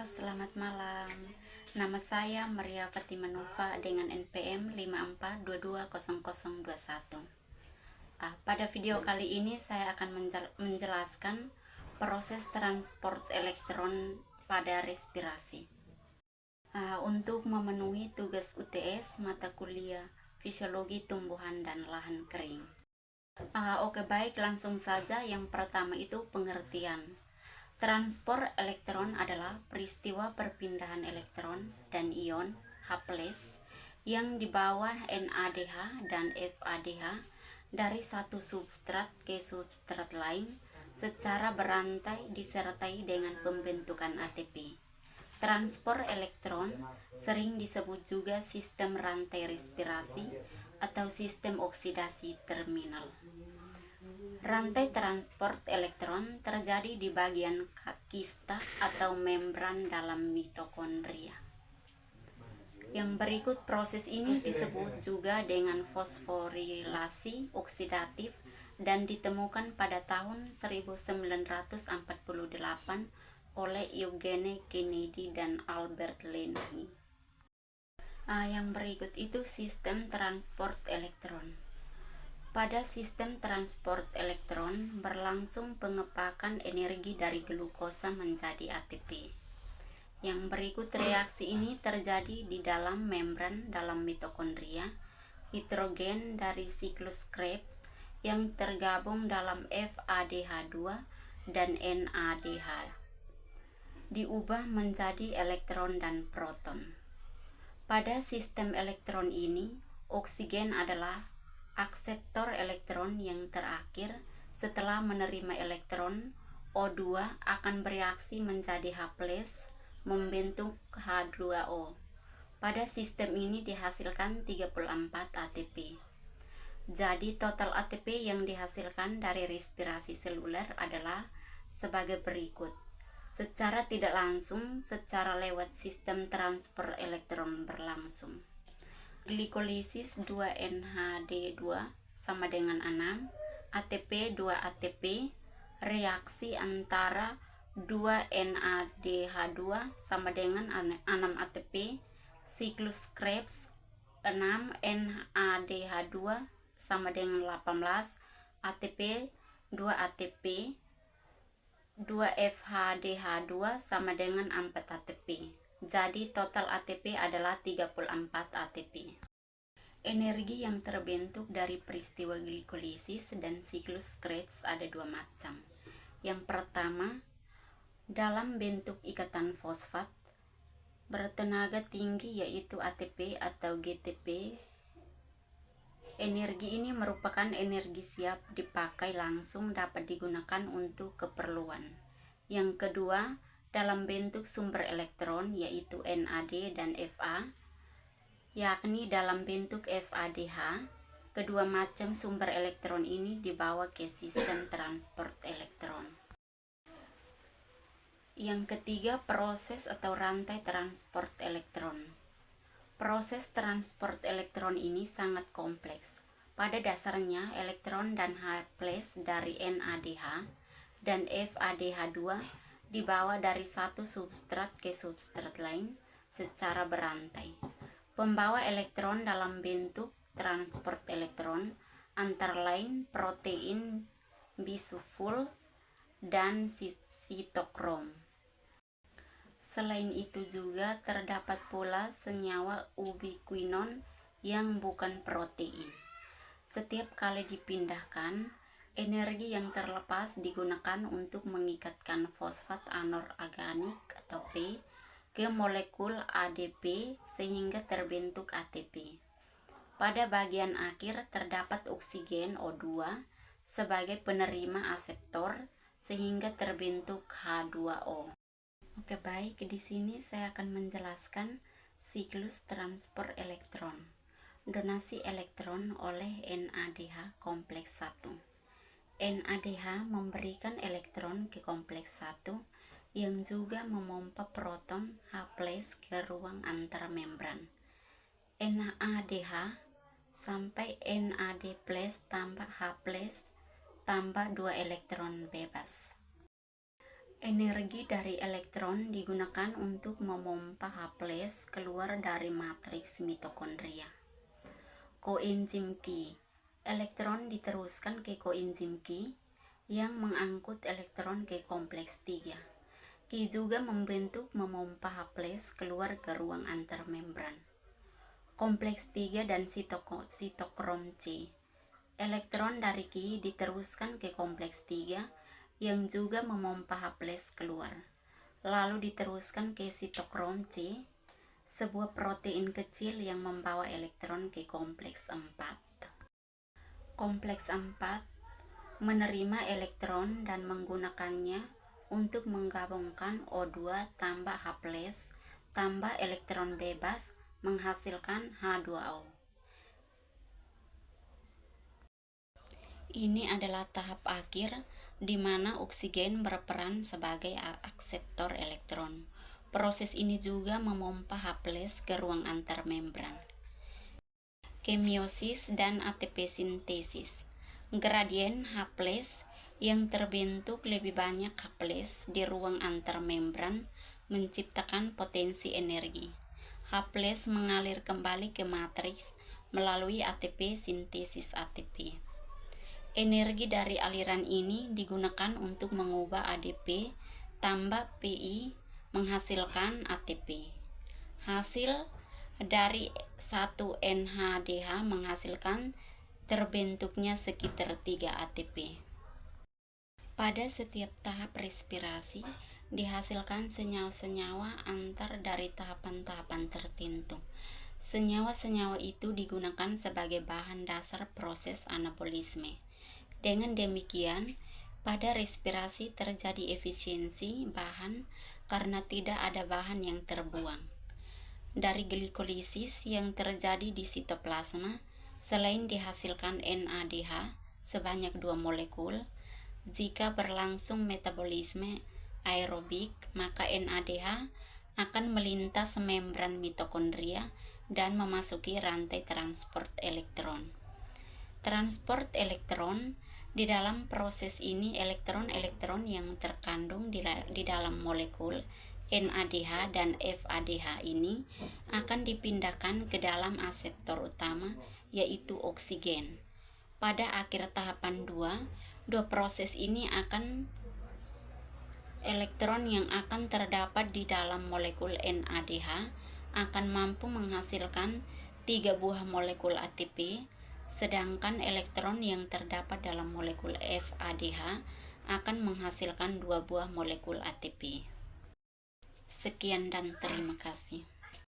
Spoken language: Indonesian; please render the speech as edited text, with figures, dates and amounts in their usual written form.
Halo, selamat malam. Nama saya Maria Fatima Nova dengan NPM 54220021. Pada video kali ini saya akan menjelaskan proses transport elektron pada respirasi. Untuk memenuhi tugas UTS mata kuliah Fisiologi Tumbuhan dan Lahan Kering. Oke, baik, langsung saja. Yang pertama itu pengertian. Transport elektron adalah peristiwa perpindahan elektron dan ion H+ yang dibawa NADH dan FADH dari satu substrat ke substrat lain secara berantai disertai dengan pembentukan ATP. Transport elektron sering disebut juga sistem rantai respirasi atau sistem oksidasi terminal. Rantai transport elektron terjadi di bagian kista atau membran dalam mitokondria. Yang berikut proses ini disebut juga dengan fosforilasi oksidatif dan ditemukan pada tahun 1948 oleh Eugene Kennedy dan Albert Lennie. Yang berikut itu sistem transport elektron. Pada sistem transport elektron berlangsung pengepakan energi dari glukosa menjadi ATP. Yang berikut reaksi ini terjadi di dalam membran dalam mitokondria. Hidrogen dari siklus Krebs yang tergabung dalam FADH2 dan NADH diubah menjadi elektron dan proton. Pada sistem elektron ini, oksigen adalah akseptor elektron yang terakhir. Setelah menerima elektron, O2 akan bereaksi menjadi H+ membentuk H2O. Pada sistem ini dihasilkan 34 ATP. Jadi total ATP yang dihasilkan dari respirasi seluler adalah sebagai berikut. Secara tidak langsung, secara lewat sistem transfer elektron berlangsung. Glikolisis 2NHD2 sama dengan 6, ATP 2 ATP, reaksi antara 2NADH2 sama dengan 6 ATP, siklus Krebs 6 NADH2 sama dengan 18, ATP 2 ATP, 2 FHDH2 sama dengan 4 ATP. Jadi total ATP adalah 34 ATP. Energi yang terbentuk dari peristiwa glikolisis dan siklus Krebs ada dua macam. Yang pertama, dalam bentuk ikatan fosfat bertenaga tinggi yaitu ATP atau GTP. Energi ini merupakan energi siap dipakai langsung, dapat digunakan untuk keperluan. Yang kedua, dalam bentuk sumber elektron yaitu NAD dan Fa, yakni dalam bentuk FADH. Kedua macam sumber elektron ini dibawa ke sistem transport elektron. Yang ketiga, proses atau rantai transport elektron. Proses transport elektron ini sangat kompleks. Pada dasarnya, elektron dan H+ dari NADH dan FADH2 dibawa dari satu substrat ke substrat lain secara berantai. Pembawa elektron dalam bentuk transport elektron antara lain protein bisulfur dan sitokrom. Selain itu juga terdapat pula senyawa ubiquinon yang bukan protein. Setiap kali dipindahkan, energi yang terlepas digunakan untuk mengikatkan fosfat anorganik atau P ke molekul ADP sehingga terbentuk ATP. Pada bagian akhir terdapat oksigen O2 sebagai penerima aseptor sehingga terbentuk H2O. Oke, baik, di sini saya akan menjelaskan siklus transport elektron. Donasi elektron oleh NADH kompleks 1. NADH memberikan elektron ke kompleks 1 yang juga memompa proton H+ ke ruang antara membran. NADH sampai NAD+ tambah H+ tambah 2 elektron bebas. Energi dari elektron digunakan untuk memompa H+ keluar dari matriks mitokondria. Koenzim Qi. Elektron diteruskan ke koenzim Qi yang mengangkut elektron ke kompleks 3. Qi juga membentuk memompa H+ keluar ke ruang antarmembran. Kompleks 3 dan sitokrom C. Elektron dari Qi diteruskan ke kompleks 3 yang juga memompa H+ keluar, lalu diteruskan ke sitokrom C, sebuah protein kecil yang membawa elektron ke kompleks 4. Kompleks 4 menerima elektron dan menggunakannya untuk menggabungkan O2 tambah H+ tambah elektron bebas menghasilkan H2O. Ini adalah tahap akhir di mana oksigen berperan sebagai akseptor elektron. Proses ini juga memompa H+ ke ruang antarmembran. Kemiosis dan ATP sintesis. Gradien H+ yang terbentuk lebih banyak H+ di ruang antarmembran menciptakan potensi energi. H+ mengalir kembali ke matriks melalui ATP sintesis ATP. Energi dari aliran ini digunakan untuk mengubah ADP tambah PI menghasilkan ATP. Hasil dari 1-NHDH menghasilkan terbentuknya sekitar 3 ATP. Pada setiap tahap respirasi dihasilkan senyawa-senyawa antar dari tahapan-tahapan tertentu. Senyawa-senyawa itu digunakan sebagai bahan dasar proses anabolisme. Dengan demikian, pada respirasi terjadi efisiensi bahan karena tidak ada bahan yang terbuang. Dari glikolisis yang terjadi di sitoplasma, selain dihasilkan NADH sebanyak 2 molekul, jika berlangsung metabolisme aerobik, maka NADH akan melintas membran mitokondria dan memasuki rantai transport elektron. Transport elektron di dalam proses ini elektron-elektron yang terkandung di dalam molekul NADH dan FADH ini akan dipindahkan ke dalam aseptor utama, yaitu oksigen. Pada akhir tahapan 2 proses ini elektron yang akan terdapat di dalam molekul NADH akan mampu menghasilkan 3 buah molekul ATP, sedangkan elektron yang terdapat dalam molekul FADH akan menghasilkan 2 buah molekul ATP. Sekian dan terima kasih.